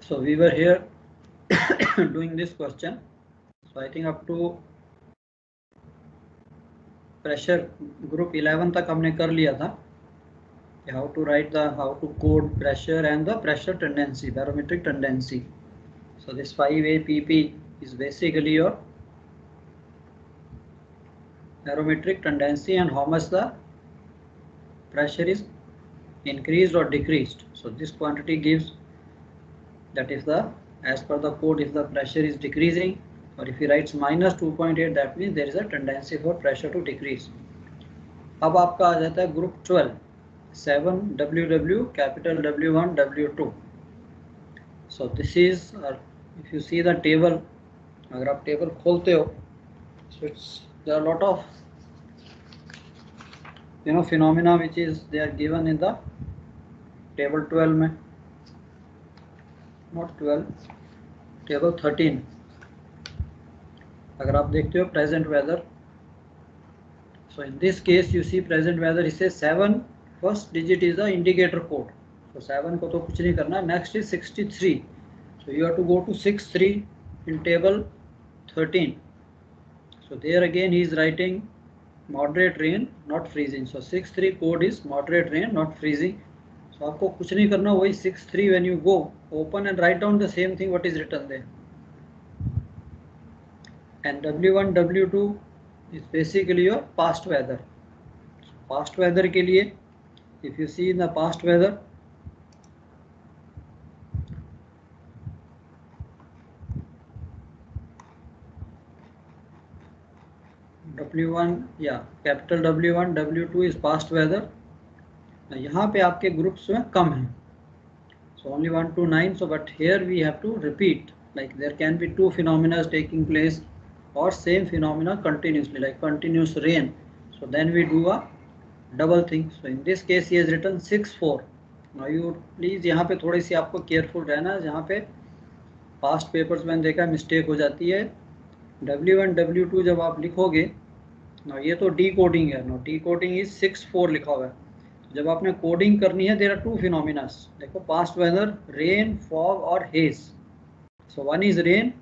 So we were here doing this question. So I think up to pressure group 11 तक हमने कर लिया था. How to code pressure and the pressure tendency, barometric tendency. So this 5A PP is basically your barometric tendency and how much the pressure is increased or decreased. So this quantity gives that if the, as per the code, if the pressure is decreasing, or if he writes minus 2.8, that means there is a tendency for pressure to decrease. अब आपका आ जाता है group 12, 7 WW, capital W1, W2. So this is, if you see the table, अगर आप table खोलते हो, so it's, there are a lot of phenomena which is they are given in the table 12 में, not 12, table 13. अगर आप देखते हो present weather, so in this case you see present weather, it says 7, first digit is the indicator code. So 7 को तो कुछ नहीं करना. Next is 63. So you have to go to 63 in table 13. So there again he is writing moderate rain, not freezing. So 63 code is moderate rain, not freezing. So आपको कुछ नहीं करना, वही 63 when you go open and write down the same thing what is written there. And W1, W2 is basically your past weather. So past weather के लिए, if you see in the past weather, W1, yeah, capital W1, W2 is past weather. यहाँ पे आपके groups में कम हैं. So only 1 to 9. So but here we have to repeat, like there can be two phenomena taking place or same phenomena continuously, like continuous rain. So then we do a double thing. So in this case he has written 6-4. Now you please यहाँ पे थोड़ी सी आपको careful रहना है. जहाँ पे past papers में देखा मिस्टेक हो जाती है. W1, W2 जब आप लिखोगे, ना ये तो डी कोडिंग है, नो डी कोडिंग इज 6-4 लिखा हुआ है. जब आपने कोडिंग करनी है, देयर आर टू फिनोमिनास. देखो पास्ट वेदर, रेन, फॉग और hedge. So one is rain,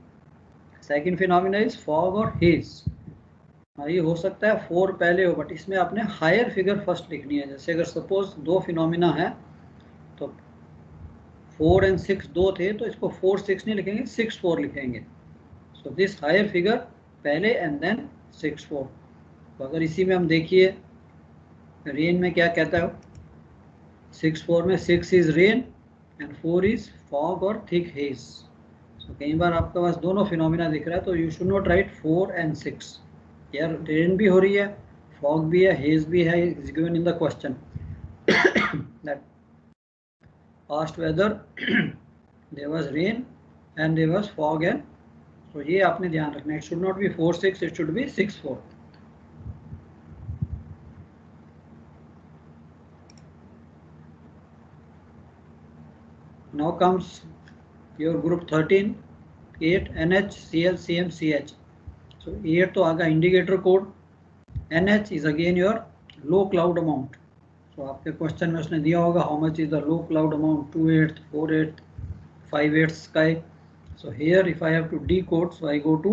second phenomena is fog और हेज. ये हो सकता है 4 पहले हो, बट इसमें आपने हायर फिगर फर्स्ट लिखनी है. जैसे अगर सपोज दो फिनोमिना है तो 4 and 6 दो थे, तो इसको 4-6 नहीं लिखेंगे, 6-4 लिखेंगे. सो दिस हायर फिगर पहले एंड देन 6-4. तो अगर इसी में हम देखिए रेन में क्या कहता है, 6-4 में 6 is rain and 4 is fog और थिक हेज. सो कई बार आपके पास दोनों फिनोमिना दिख रहा है, तो you should not right 4 and 6. यार रेन भी हो रही है, फॉग भी है, हेज भी है, is given in the question that past weather there was rain and there was fog. And तो ये आपने ध्यान रखना, it should not be 4-6, it should be 6-4. Now comes your group 13, 8 NH, CL, CM, CH. So 8 तो आगा indicator code. NH is again your low cloud amount. So आपके question में उसने दिया होगा how much is the low cloud amount, 2/8, 4/8, 5/8 sky. So here if I have to decode, so I go to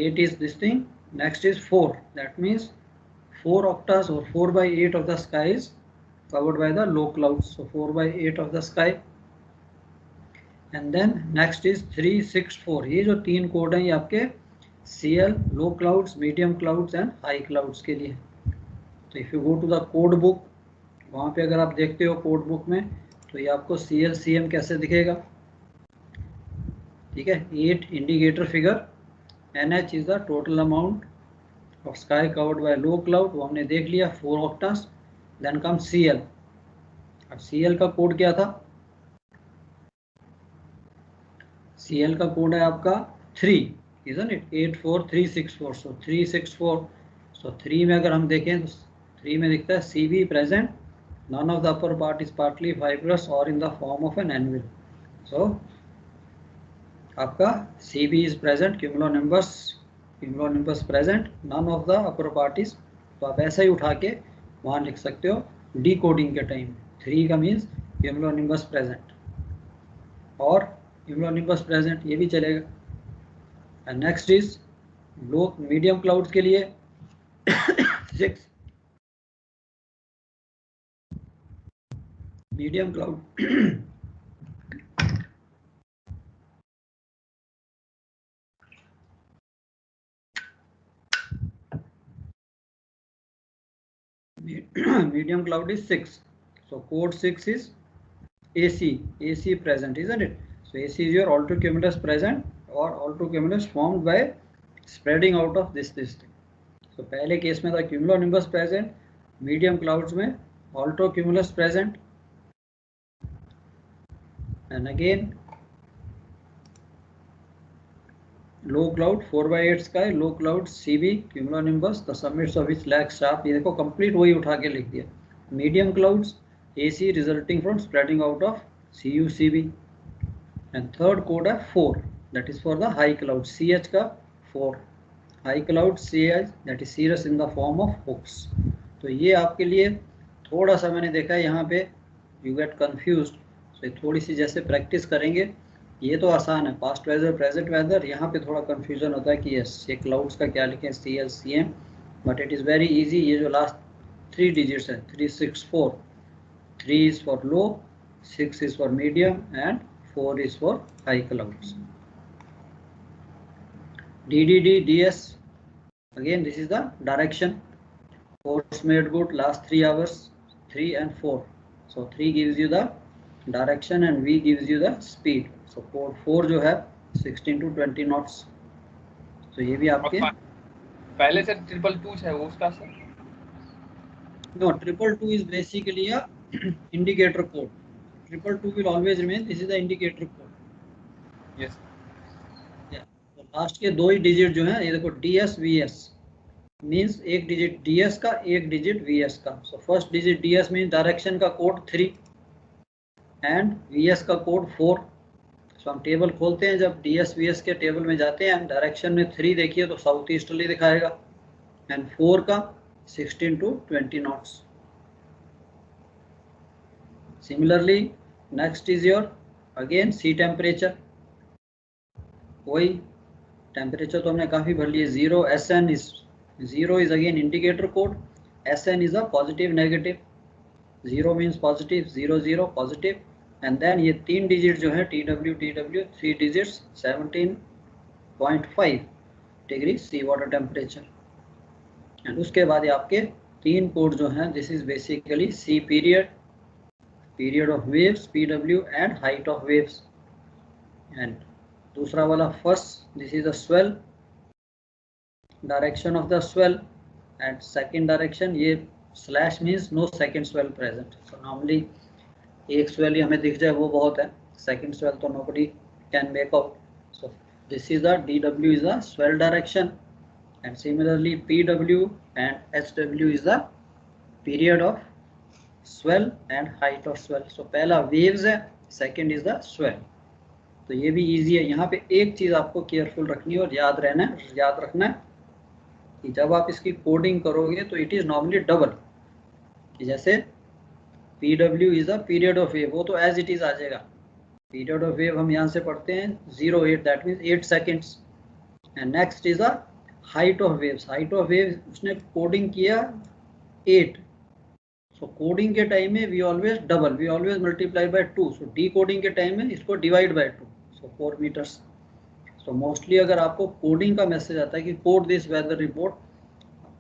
8 is this thing, next is 4. That means 4 octas or 4/8 of the sky is covered by the low clouds. So 4/8 of the sky. And then next is 3, 6, 4. ये जो तीन code हैं ये आपके CL, low clouds, medium clouds and high clouds के लिए. तो if you go to the code book, वहाँ पे अगर आप देखते हो कोड बुक में, तो ये आपको CL, CM कैसे दिखेगा. ठीक है, 8 indicator figure, NH is the total amount of sky covered by low cloud, वो हमने देख लिया, 4 octas. Then comes CL. अब CL का कोड क्या था, CL का कोड है आपका 3, isn't it? 84364. So 364. So 3 में अगर हम देखें तो 3 में दिखता है CB present, none of the upper part is partly fibrous or in the form of an anvil. So आपका CB is present, cumulonimbus present, none of the upper part is. तो आप ऐसा ही उठा के वहाँ लिख सकते हो डिकोडिंग के टाइम. 3 का मीन्स cumulonimbus present. और क्यूमुलोनिम्बस प्रेजेंट, ये भी चलेगा। And next is low medium clouds के लिए 6 medium cloud medium cloud is 6. So code 6 is AC present, isn't it? So AC is your altocumulus present or altocumulus formed by spreading out of this thing. So पहले case में था cumulonimbus present, medium clouds में altocumulus present, and again low cloud 4/8 sky, low cloud CB cumulonimbus, the summits of which lack sharp. ये देखो complete वही उठा के लिख दिया. Medium clouds AC resulting from spreading out of CUCB. And third code है 4, that is for the high cloud, CH का 4, high cloud CH, that is cirrus in the form of hooks. तो ये आपके लिए थोड़ा सा मैंने देखा है यहाँ पे you get confused, so थोड़ी सी जैसे प्रैक्टिस करेंगे, ये तो आसान है, पास्ट वेदर प्रेजेंट वेदर, यहाँ पे थोड़ा कंफ्यूजन होता है कि यस ये क्लाउड्स का क्या लिखें, CL CM, but it is very easy. ये जो लास्ट 3 डिजिट्स है 3 6 4, 3 is for low, 6 is for medium and 4 is for high clouds. DDD DS, again this is the direction, force made good last 3 hours, 3 and 4. So 3 gives you the direction and V gives you the speed. So code 4 जो है 16 to 20 knots. So ये भी आपके पहले से 222 है वो उसका sir. No, 222 is basically a indicator code. 222 will always remain. This is the indicator code. Yes. Yeah. तो लास्ट के 2 ही डिजिट जो हैं, ये देखो DS VS मीन्स एक डिजिट DS का, एक डिजिट VS का. So first digit DS means direction का कोड 3 एंड VS का कोड 4. सो हम टेबल खोलते हैं, जब DS VS के टेबल में जाते हैं, डायरेक्शन में 3 देखिए तो साउथ ईस्टर्ली दिखाएगा एंड 4 का 16 to 20 knots. Similarly, next is your again sea temperature. वही टेम्परेचर तो हमने काफ़ी भर लिए. 0 SN is 0 is again indicator code. SN is a positive negative. 0 means positive, 0 0 positive. And then ये 3 डिजिट जो है TW 3 digits 17.5 degree C water temperature. And उसके बाद ये आपके 3 कोड जो हैं, this is basically C period, period of waves PW and height of waves. And दूसरा वाला first, this is the swell, direction of the swell, and second direction, ये slash means no second swell present. So normally एक swell ही हमें दिख जाए वो बहुत है, सेकंड स्वेल तो nobody can make out. So this is the DW is the swell direction, and similarly PW and HW is the period of swell and height of swell. So पहला waves है, second is the swell. तो ये भी easy है. यहाँ पे एक चीज़ आपको केयरफुल रखनी है और याद रखना है कि जब आप इसकी कोडिंग करोगे तो इट इज़ नॉर्मली डबल, कि जैसे PW is the period of wave, वो तो एज इट इज़ आ जाएगा. पीरियड ऑफ वेव हम यहाँ से पढ़ते हैं 0.8, that means 8 seconds. And next is the height of waves. Height of waves उसने कोडिंग किया 8. सो कोडिंग के टाइम में we always double, we always multiply by 2. So decoding के टाइम में इसको divide by 2, so 4 metres. So mostly अगर आपको coding का मैसेज आता है कि कोड दिस वेदर रिपोर्ट,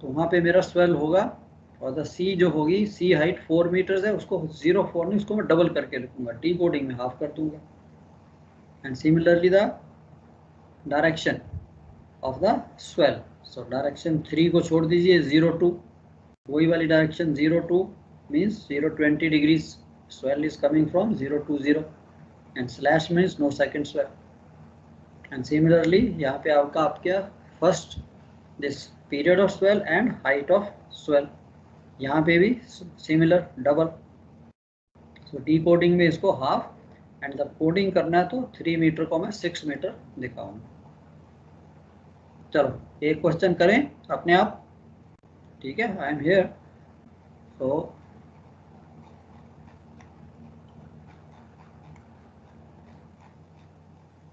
तो वहाँ पे मेरा स्वेल होगा और द सी जो होगी, सी हाइट 4 मीटर्स है, उसको 0.4 नहीं, उसको मैं डबल करके लिखूंगा, डी कोडिंग में हाफ कर दूंगा. And similarly the direction of the swell, so direction 3 को छोड़ दीजिए, 0 2, वही वाली direction 0 2 means 0.20 degrees, swell is coming from 0 and slash means no second swell. And similarly यहाँ पे आपका first this period of swell and height of swell, यहाँ पे भी similar double. So decoding में इसको हाफ, एंड जब coding करना है तो 3 मीटर को मैं 6 मीटर दिखाऊंगा. चलो एक क्वेश्चन करें अपने आप, ठीक है. I am here. सो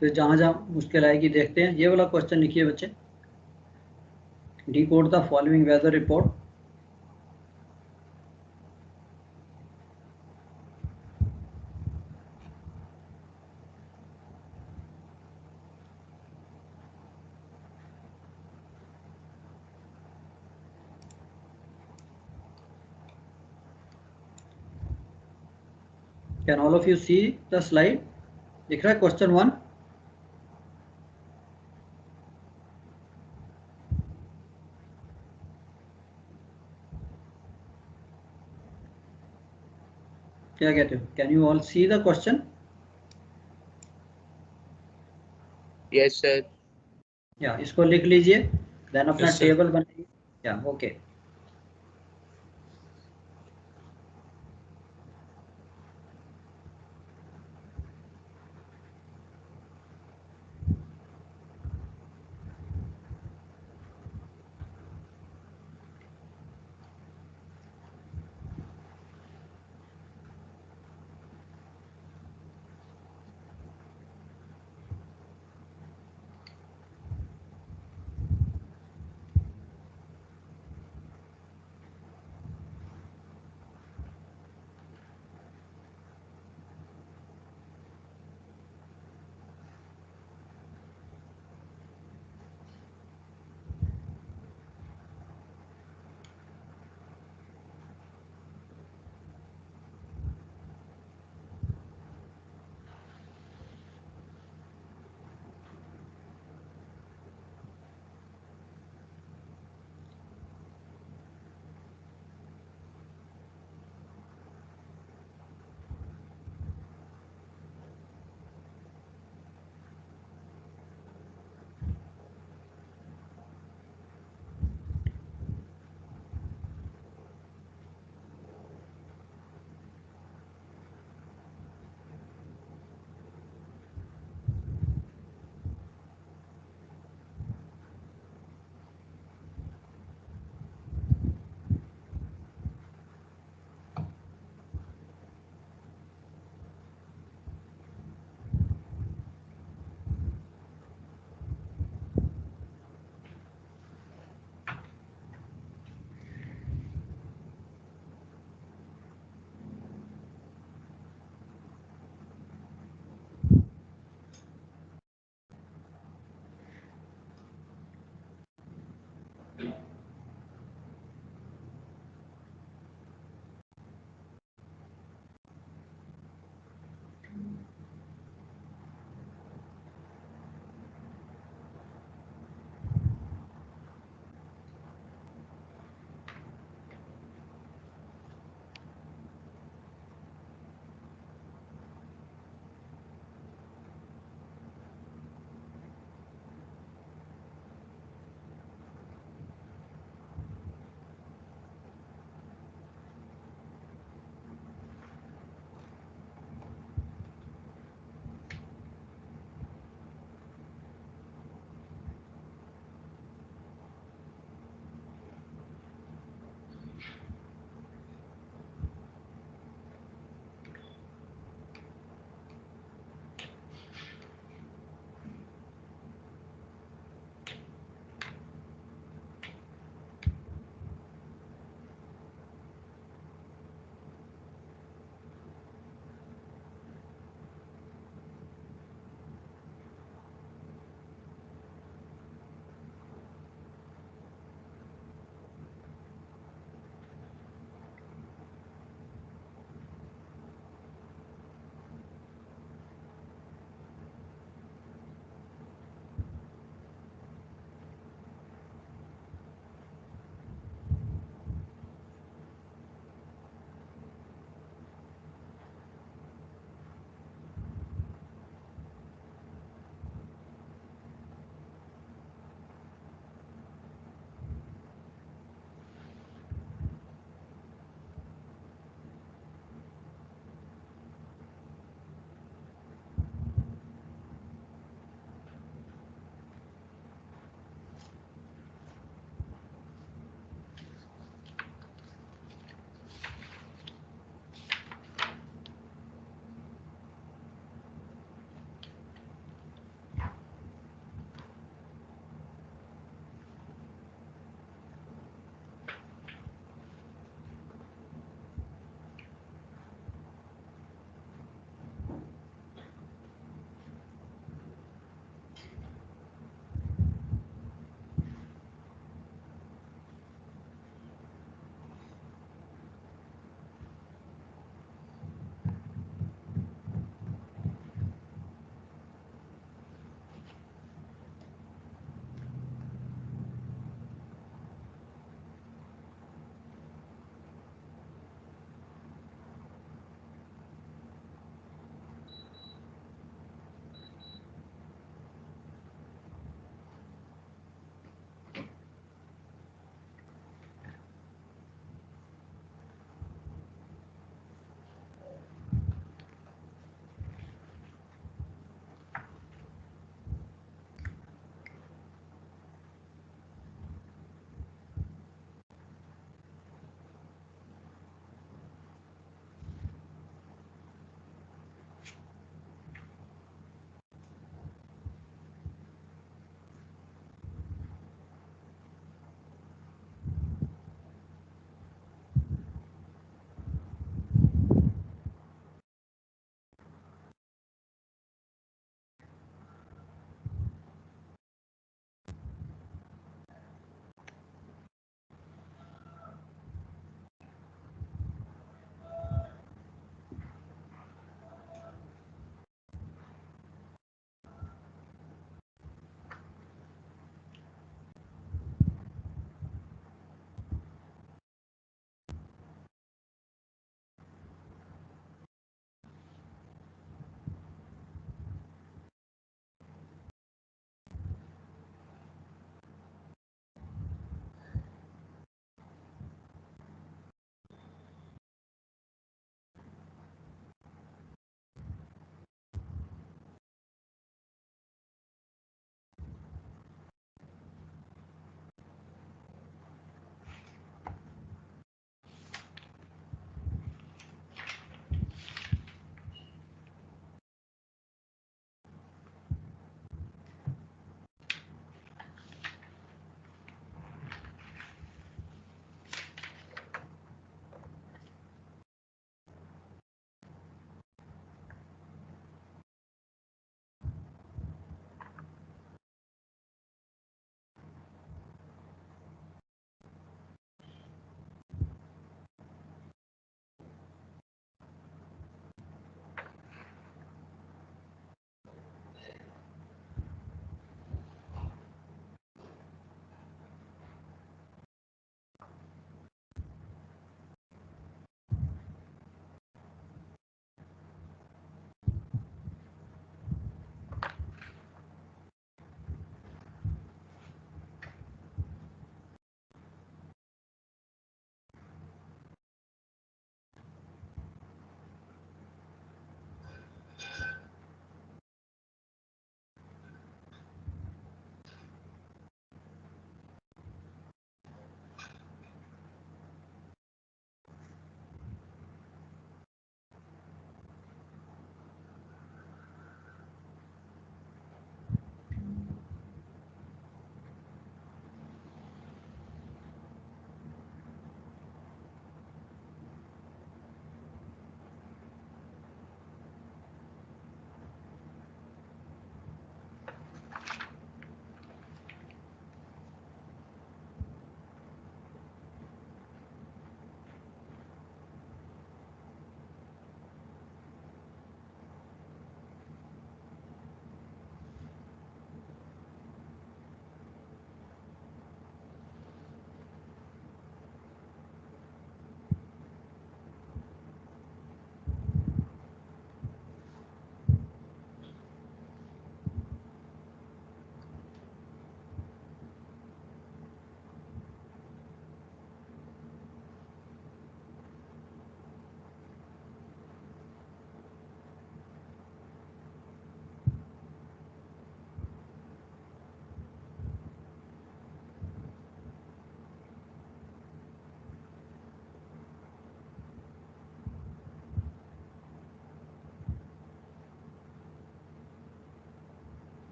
फिर जहाँ जहाँ मुश्किल आएगी देखते हैं। ये वाला क्वेश्चन लिखिए बच्चे, decode the following weather report. Can all of you see the slide? दिख रहा है क्वेश्चन 1? क्या कहते हो? Can you all see the question? Yes sir. या इसको लिख लीजिए, देन अपना Yes, sir. टेबल बनाइए। या ओके।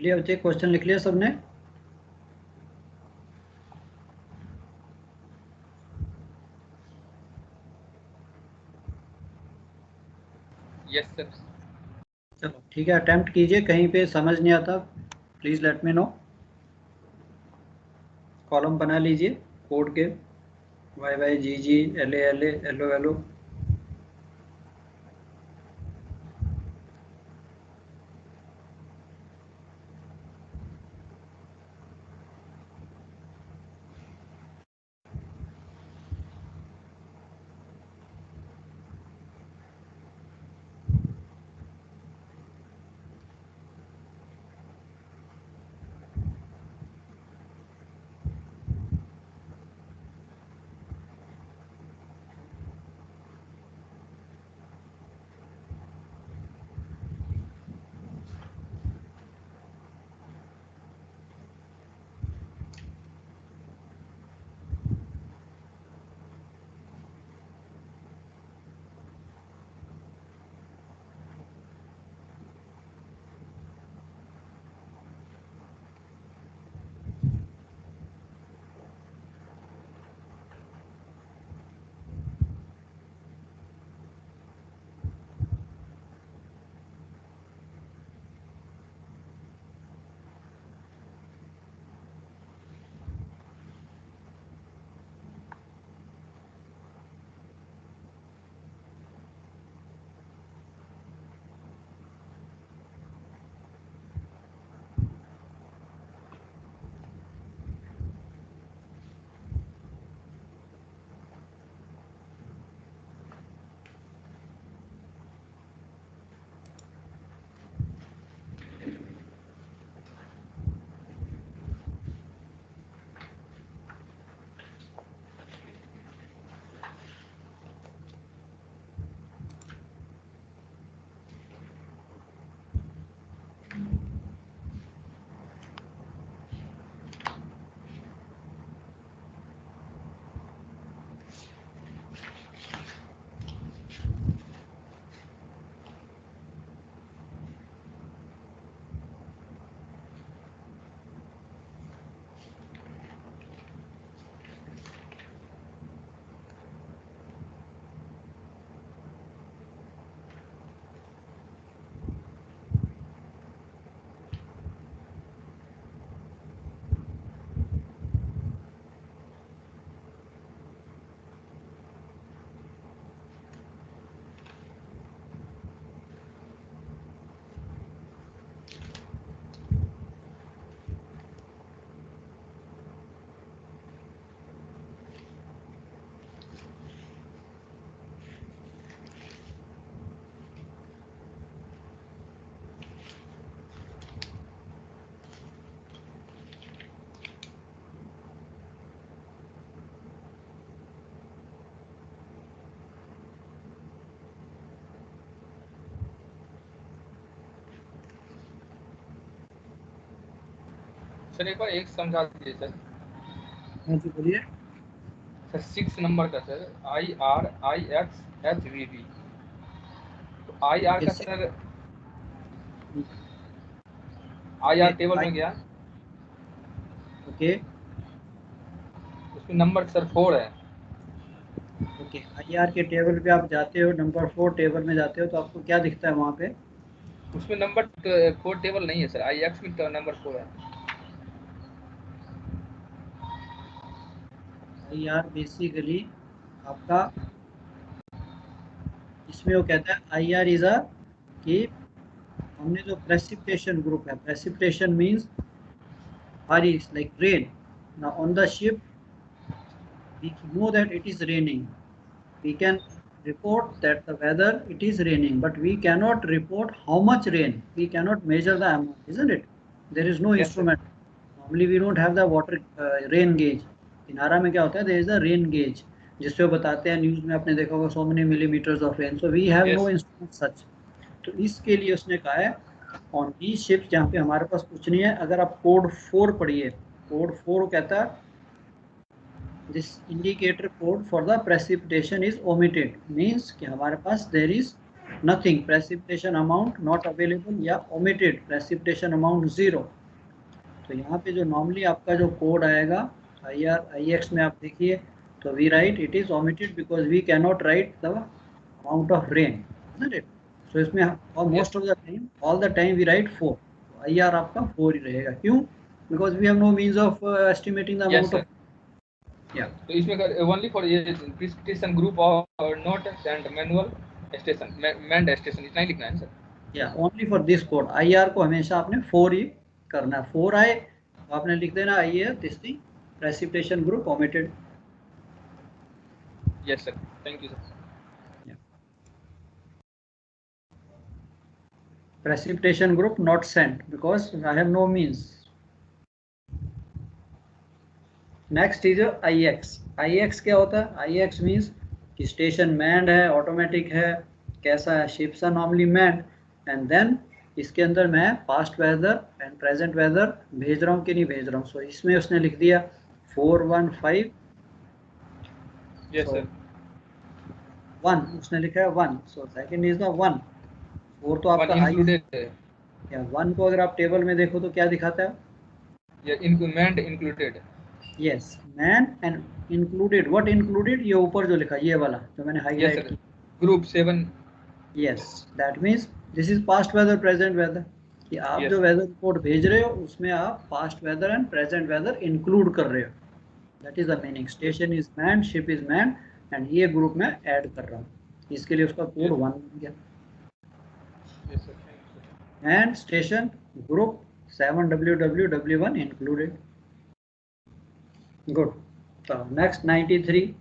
लिया बच्चे, क्वेश्चन लिख लिया सबने? Yes sir. चलो ठीक है, अटेम्प्ट कीजिए, कहीं पे समझ नहीं आता please let me know. Column बना लीजिए कोड के, Y Y G G, L A, L O. Sir एक बार एक समझा दीजिए सर। हाँ जी बोलिए। सर 6 नंबर का सर IRIXHVB, तो IR का कैसे? सर IR टेबल में गया, ओके उसमें नंबर सर 4 है। ओके, आई आर के टेबल पे आप जाते हो, नंबर 4 टेबल में जाते हो तो आपको क्या दिखता है वहाँ पे? उसमें नंबर 4 टेबल नहीं है सर, IX में तो नंबर 4 है। आई आर बेसिकली आपका, इसमें वो कहता है आई आर इज अ, कि हमने जो प्रेसिपिटेशन ग्रुप है, प्रेसिपिटेशन मींस बारिश, like rain. Now on the ship we know that it is raining, we can report that the weather it is raining, but we cannot report how much rain, we cannot measure the amount, isn't it? There is no yes sir. instrument. Normally we don't have the water rain gauge. किनारा में क्या होता है, there is a rain gauge जिससे वो बताते हैं, news में आपने देखा होगा so many millimeters of rain, so we have no yes instrument such. तो इसके लिए उसने कहा है ऑन दी शिप्स जहाँ पे हमारे पास कुछ नहीं है, अगर आप कोड 4 पढ़िए, कोड 4 कहता है this indicator code for the precipitation is omitted, means कि हमारे पास there is nothing, precipitation amount not available या ओमिटेड, प्रेसिपिटेशन अमाउंट 0। तो यहाँ पे जो नॉर्मली आपका जो कोड आएगा IX में आप देखिए, तो we write it is omitted because we can not write the amount of rain, so इसमें most of the time, all the time we write 4। IR आपका 4 ही रहेगा, क्यों? Because we have no means of estimating the amount of, या तो इसमें only for ये precipitation group और note and manual station manned station, इतना ही लिखना है सर। या only for this code IR को हमेशा आपने 4 ही करना है। 4 आए तो आपने लिख देना IR this thing precipitation group omitted. Yes sir, thank you sir. Precipitation group not sent because I have no means. Next is IX. IX क्या होता है? IX means कि स्टेशन मैंड है, ऑटोमेटिक है, कैसा है? Ships are normally manned, and then इसके अंदर मैं past weather and present weather भेज रहा हूँ कि नहीं भेज रहा हूँ। सो इसमें उसने लिख दिया 415। Yes sir. 1 उसने लिखा है 1, सो सेकंड इज द 1। 4 तो आपका इंक्लूडेड है। या 1 को अगर आप टेबल में देखो तो क्या दिखाता है? या inclement included. Yes, man and included. What included? ये ऊपर जो लिखा ये वाला जो मैंने हाईलाइट किया, group 7। Yes, that means this is past weather present weather, कि आप Yes. जो वेदर रिपोर्ट भेज रहे हो उसमें आप past weather and present weather include कर रहे हो। That is the meaning. Station is man, ship is man, and ये ग्रुप में ऐड कर रहा हूँ, इसके लिए उसका कोड 1 बन गया। Yes, sir. And station group 7WW1 included. Good. So next 93।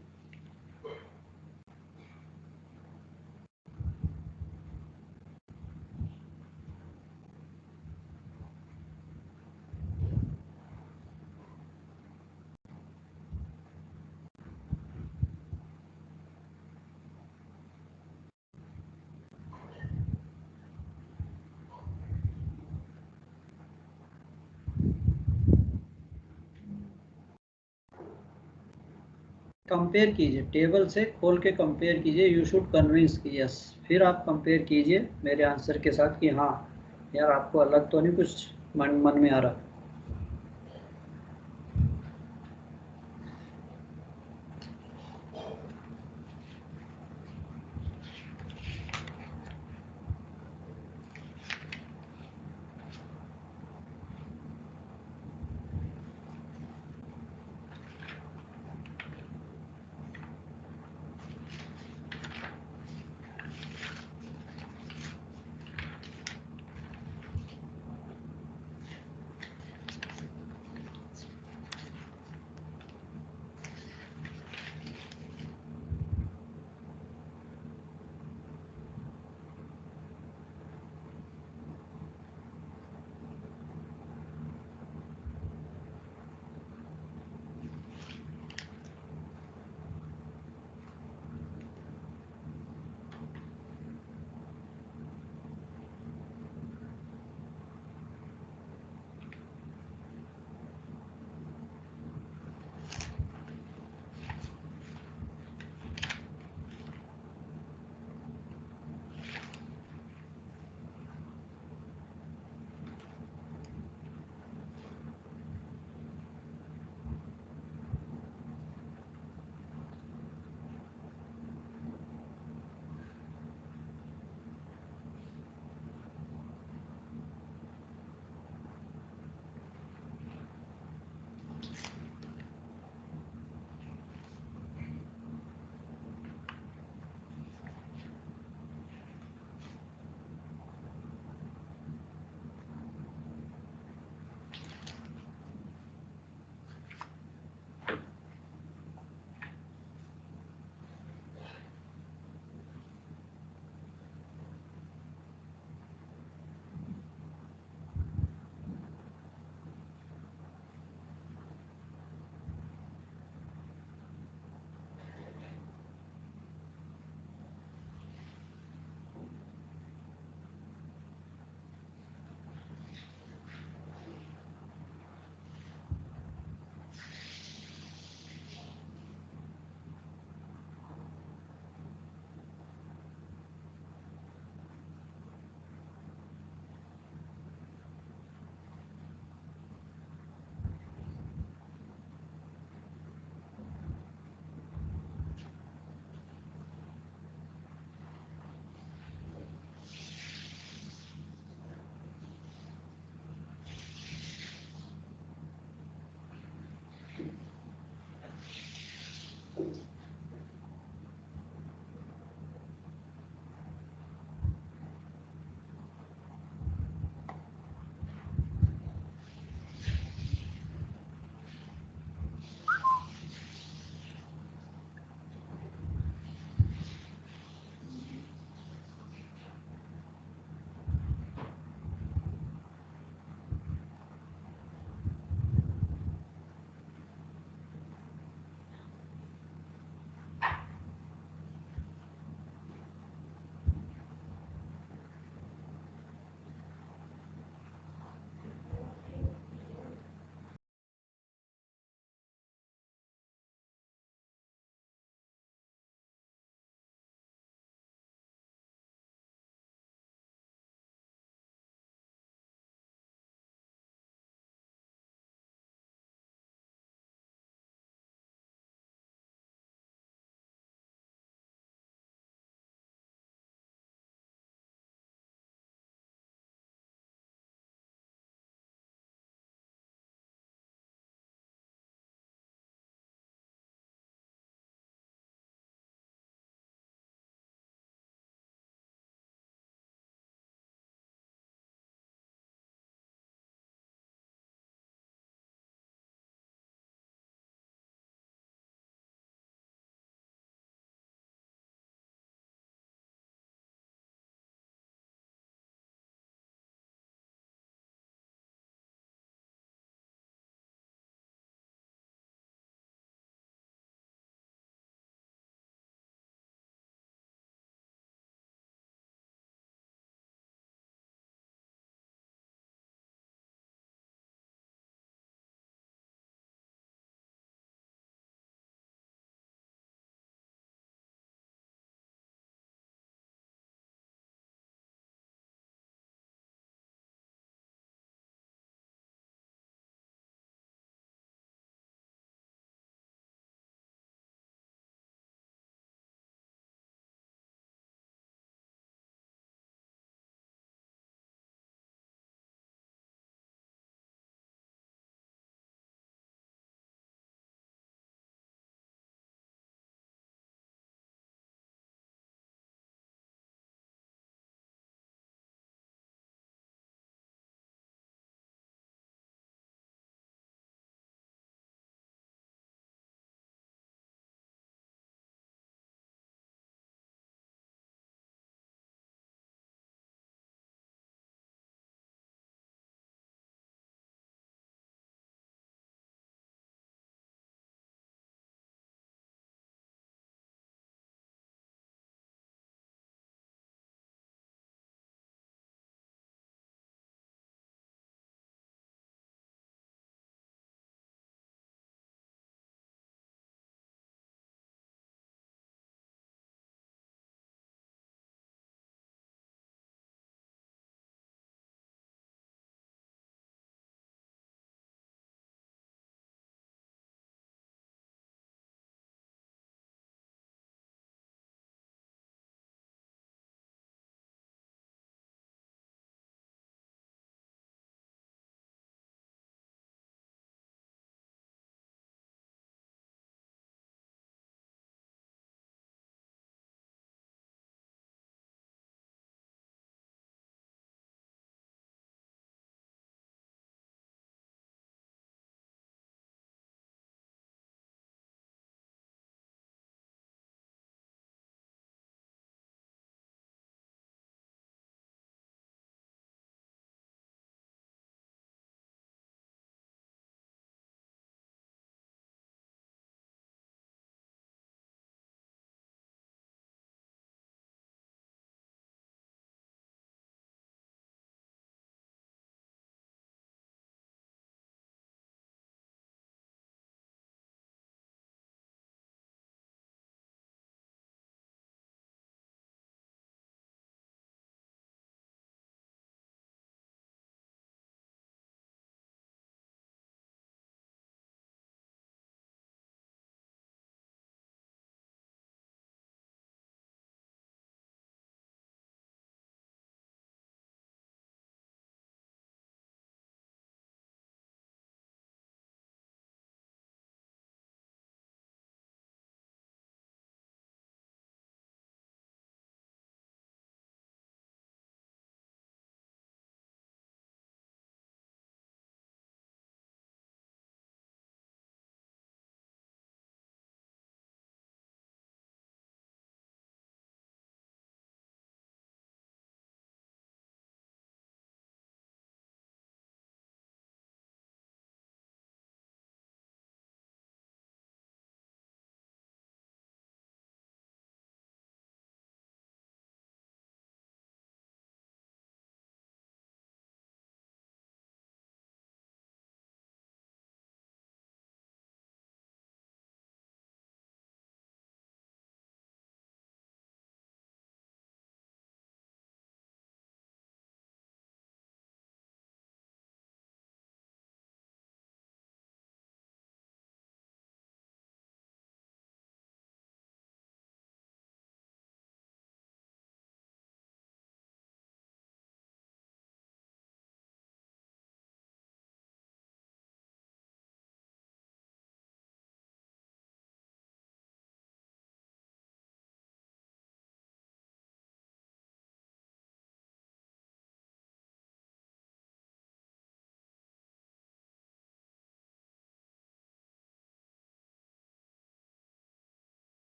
Compare कीजिए, टेबल से खोल के कंपेयर कीजिए। यू शुड कन्विंस की यस, फिर आप कंपेयर कीजिए मेरे आंसर के साथ कि हाँ यार आपको अलग तो नहीं कुछ मन में आ रहा।